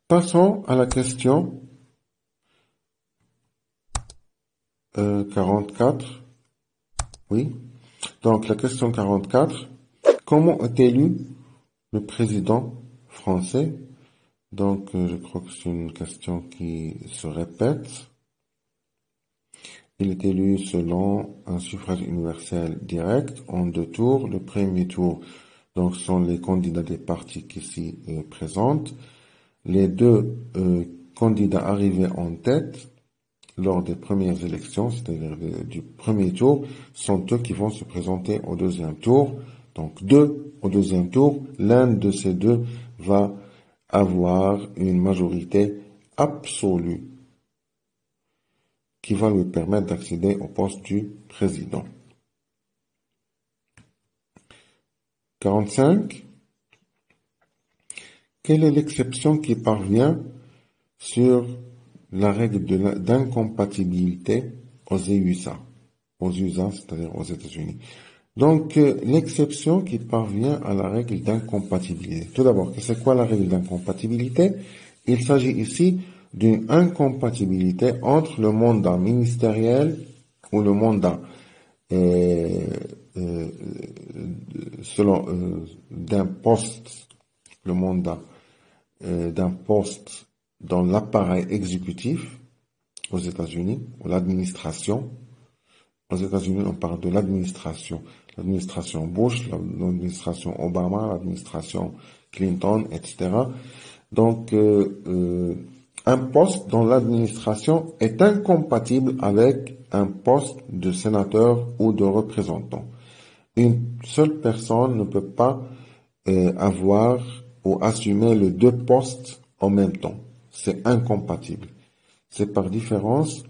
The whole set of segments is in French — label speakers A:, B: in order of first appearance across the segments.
A: Passons à la question 44. Oui. Donc, la question 44. Comment est élu le président français? Donc, je crois que c'est une question qui se répète. Il est élu selon un suffrage universel direct en 2 tours. Le premier tour, donc, sont les candidats des partis qui s'y présentent. Les 2 candidats arrivés en tête lors des premières élections, c'est-à-dire du premier tour, sont eux qui vont se présenter au deuxième tour. Donc 2 au deuxième tour, l'un de ces 2 va avoir une majorité absolue qui va lui permettre d'accéder au poste du président. 45. Quelle est l'exception qui parvient sur la règle d'incompatibilité aux USA, c'est-à-dire aux États-Unis? Donc, l'exception qui parvient à la règle d'incompatibilité. Tout d'abord, c'est quoi la règle d'incompatibilité? Il s'agit ici d'une incompatibilité entre le mandat ministériel ou le mandat d'un poste, le mandat d'un poste dans l'appareil exécutif aux États-Unis, ou l'administration. Aux États-Unis, on parle de l'administration. L'administration Bush, l'administration Obama, l'administration Clinton, etc. Donc, un poste dans l'administration est incompatible avec un poste de sénateur ou de représentant. Une seule personne ne peut pas avoir ou assumer les 2 postes en même temps. C'est incompatible. C'est par différence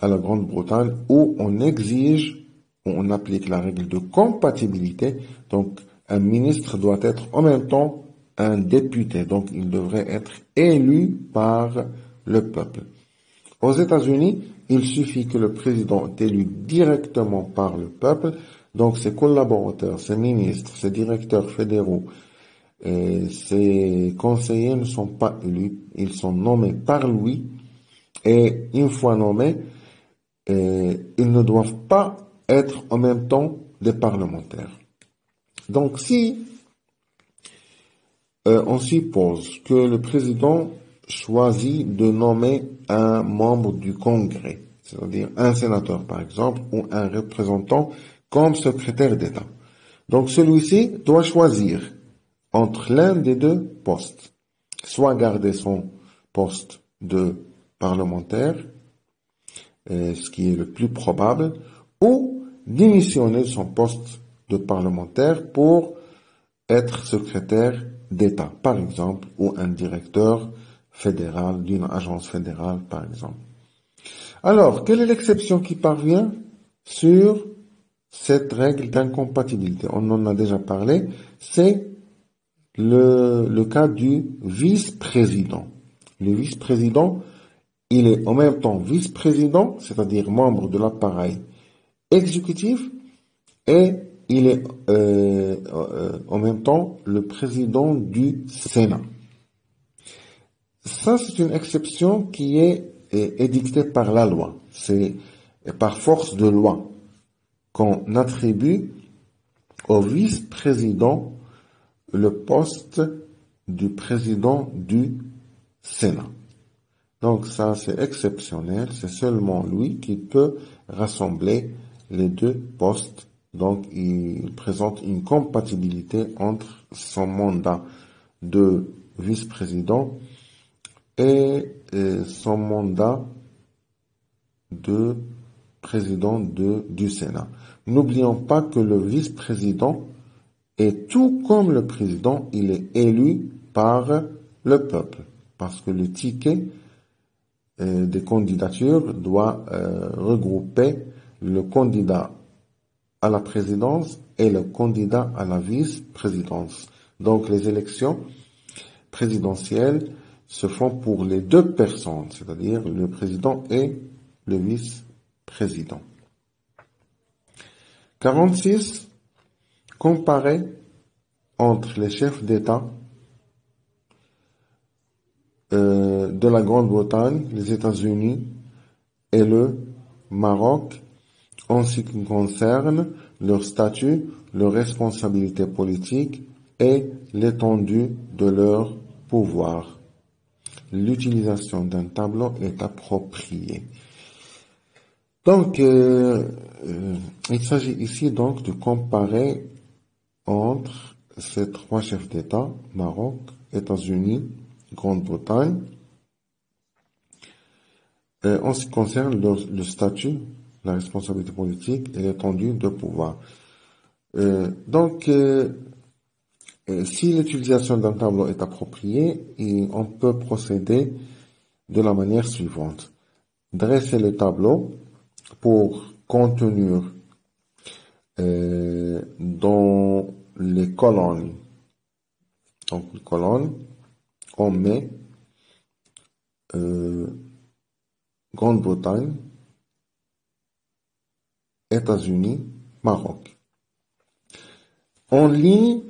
A: à la Grande-Bretagne où on exige, où on applique la règle de compatibilité. Donc, un ministre doit être en même temps un député. Donc, il devrait être élu par le peuple. Aux États-Unis, il suffit que le président est élu directement par le peuple. Donc, ses collaborateurs, ses ministres, ses directeurs fédéraux, ses conseillers ne sont pas élus. Ils sont nommés par lui. Et une fois nommés, ils ne doivent pas être en même temps des parlementaires. Donc, si on suppose que le président choisit de nommer un membre du Congrès, c'est-à-dire un sénateur par exemple, ou un représentant comme secrétaire d'État. Donc, celui-ci doit choisir entre l'un des 2 postes, soit garder son poste de parlementaire, ce qui est le plus probable, ou démissionner de son poste de parlementaire pour être secrétaire d'État, par exemple, ou un directeur fédéral d'une agence fédérale, par exemple. Alors, quelle est l'exception qui parvient sur cette règle d'incompatibilité? On en a déjà parlé, c'est le cas du vice-président. Le vice-président, il est en même temps vice-président, c'est-à-dire membre de l'appareil exécutif, et il est en même temps le président du Sénat. Ça, c'est une exception qui est édictée par la loi. C'est par force de loi qu'on attribue au vice-président le poste du président du Sénat. Donc ça, c'est exceptionnel, c'est seulement lui qui peut rassembler les 2 postes. Donc il présente une compatibilité entre son mandat de vice-président et son mandat de président du Sénat. N'oublions pas que le vice-président est tout comme le président, il est élu par le peuple, parce que le ticket des candidatures doit regrouper le candidat à la présidence et le candidat à la vice-présidence. Donc les élections présidentielles se font pour les 2 personnes, c'est-à-dire le président et le vice-président. 46. Comparer entre les chefs d'État de la Grande-Bretagne, les États-Unis et le Maroc en ce qui concerne leur statut, leurs responsabilités politiques et l'étendue de leur pouvoir. L'utilisation d'un tableau est appropriée. Donc, il s'agit ici donc de comparer entre ces trois chefs d'État, Maroc, États-Unis, Grande-Bretagne, en ce qui concerne le statut, la responsabilité politique et l'étendue de pouvoir. Si l'utilisation d'un tableau est appropriée, on peut procéder de la manière suivante. Dresser le tableau pour contenir dans les colonnes. Donc, les colonnes, on met Grande-Bretagne, États-Unis, Maroc. En ligne,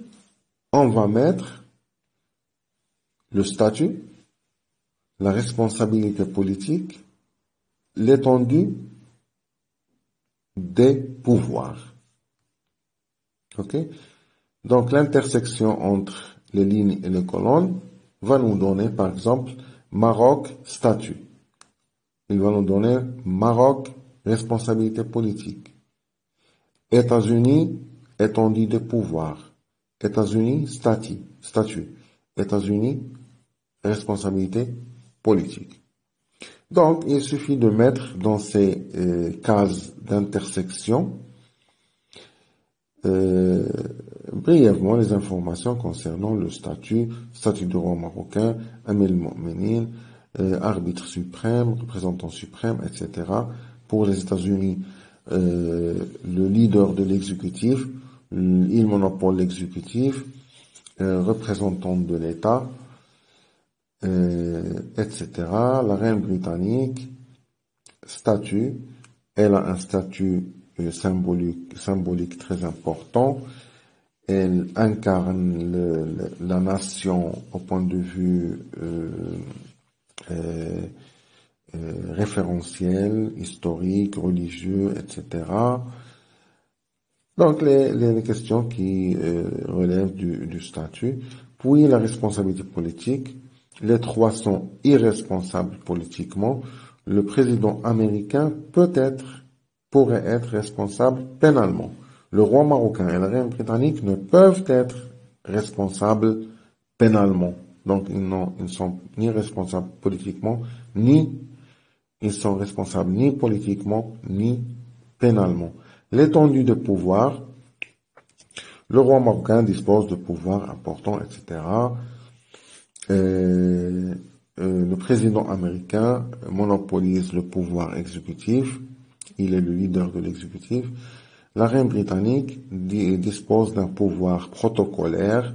A: on va mettre le statut, la responsabilité politique, l'étendue des pouvoirs. Ok? Donc, l'intersection entre les lignes et les colonnes va nous donner, par exemple, Maroc, statut. Il va nous donner Maroc, responsabilité politique. États-Unis, étendue des pouvoirs. États-Unis, statut. États-Unis, responsabilité politique. Donc, il suffit de mettre dans ces cases d'intersection brièvement les informations concernant le statut du roi marocain, Amir al-Mu'minin, arbitre suprême, représentant suprême, etc. Pour les États-Unis, le leader de l'exécutif, il monopole l'exécutif, représentant de l'État, etc. La reine britannique, statut, elle a un statut symbolique très important. Elle incarne la nation au point de vue référentiel, historique, religieux, etc. Donc les questions qui relèvent du statut, puis la responsabilité politique. Les trois sont irresponsables politiquement. Le président américain pourrait être responsable pénalement. Le roi marocain et la reine britannique ne peuvent être responsables pénalement. Donc ils ne sont ni responsables politiquement, ils sont responsables ni politiquement, ni pénalement. L'étendue de pouvoir, le roi marocain dispose de pouvoirs importants, etc. Le président américain monopolise le pouvoir exécutif, il est le leader de l'exécutif. La reine britannique dispose d'un pouvoir protocolaire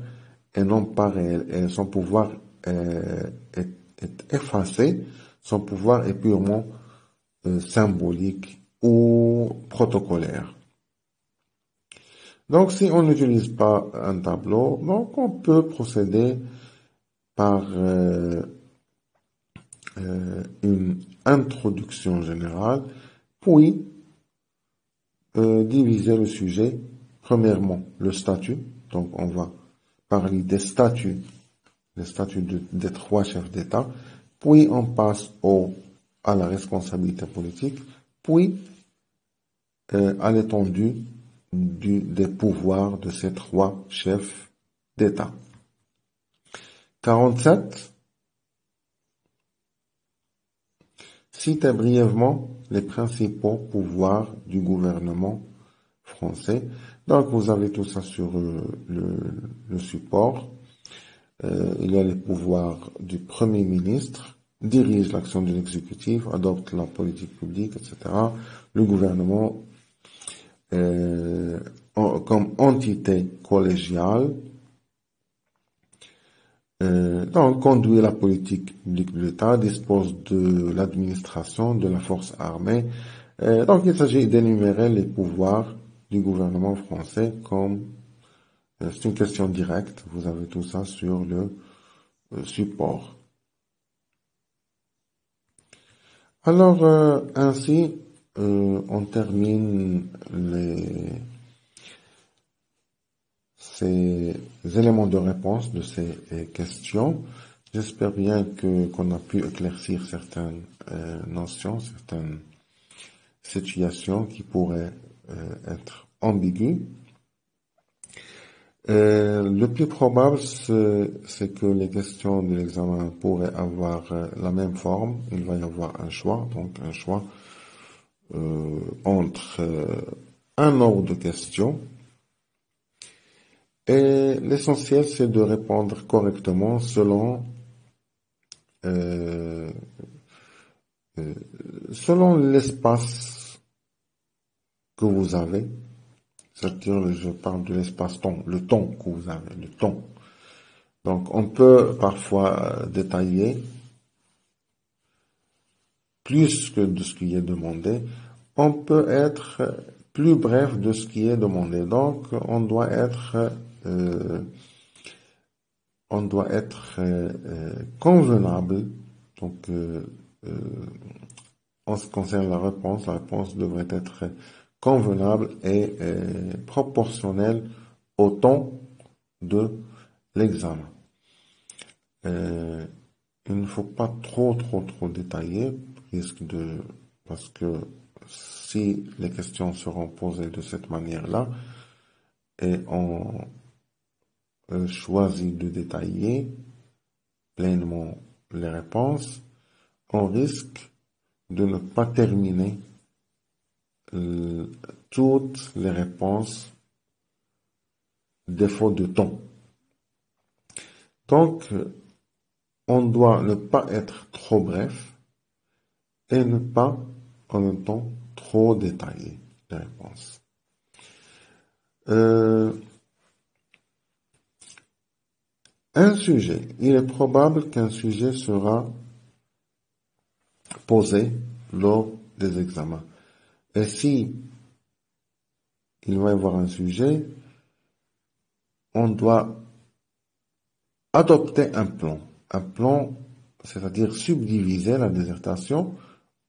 A: et non pas réel. Et son pouvoir est effacé, son pouvoir est purement symbolique ou protocolaire. Donc si on n'utilise pas un tableau, donc on peut procéder par une introduction générale, puis diviser le sujet. Premièrement, le statut. Donc, on va parler des statuts, les statuts des trois chefs d'État. Puis, on passe à la responsabilité politique. Puis, à l'étendue des pouvoirs de ces trois chefs d'État. 47. Citez brièvement les principaux pouvoirs du gouvernement français. Donc, vous avez tout ça sur le support. Il y a les pouvoirs du Premier ministre, dirige l'action de l'exécutif, adopte la politique publique, etc. Le gouvernement, comme entité collégiale, donc conduit la politique publique de l'État, dispose de l'administration, de la force armée. Donc il s'agit d'énumérer les pouvoirs du gouvernement français comme c'est une question directe. Vous avez tout ça sur le support. Alors, ainsi, on termine ces éléments de réponse de ces questions. J'espère bien qu'on a pu éclaircir certaines notions, certaines situations qui pourraient être ambiguës. Le plus probable, c'est que les questions de l'examen pourraient avoir la même forme. Il va y avoir un choix, donc un choix entre un nombre de questions. Et l'essentiel, c'est de répondre correctement euh, selon l'espace que vous avez. C'est-à-dire, je parle de l'espace-temps, le temps que vous avez, le temps. Donc, on peut parfois détailler plus que de ce qui est demandé. On peut être plus bref de ce qui est demandé. Donc, on doit être convenable. Donc, en ce qui concerne la réponse devrait être convenable et proportionnelle au temps de l'examen. Il ne faut pas trop détailler, parce que si les questions seront posées de cette manière-là et on choisit de détailler pleinement les réponses, on risque de ne pas terminer toutes les réponses, défaut de temps. Donc, on doit ne pas être trop bref et ne pas, en même temps, trop détailler les réponses. Un sujet. Il est probable qu'un sujet sera posé lors des examens. Et si il va y avoir un sujet, on doit adopter un plan. Un plan, c'est-à-dire subdiviser la dissertation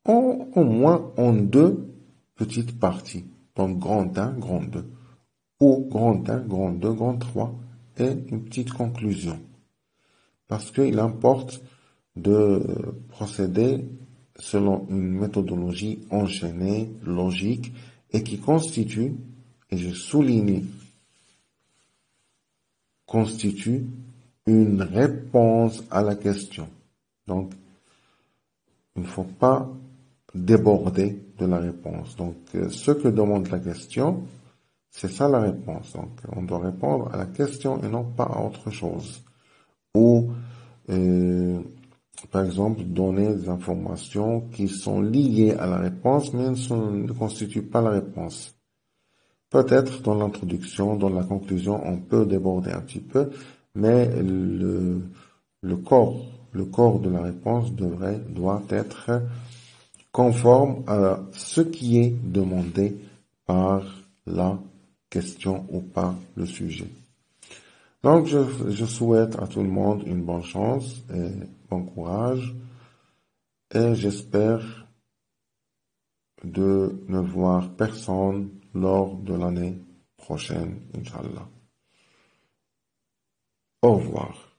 A: au moins en deux petites parties. Donc grand 1, grand 2. Ou grand 1, grand 2, grand 3. Et une petite conclusion. Parce qu'il importe de procéder selon une méthodologie enchaînée, logique, et qui constitue, et je souligne, constitue une réponse à la question. Donc, il ne faut pas déborder de la réponse. Donc, ce que demande la question, c'est ça la réponse. Donc, on doit répondre à la question et non pas à autre chose. Ou, par exemple, donner des informations qui sont liées à la réponse, mais ne constituent pas la réponse. Peut-être dans l'introduction, dans la conclusion, on peut déborder un petit peu, mais le corps de la réponse doit être conforme à ce qui est demandé par la question ou par le sujet. Donc, je souhaite à tout le monde une bonne chance et bon courage, et j'espère de ne voir personne lors de l'année prochaine, Inch'Allah. Au revoir.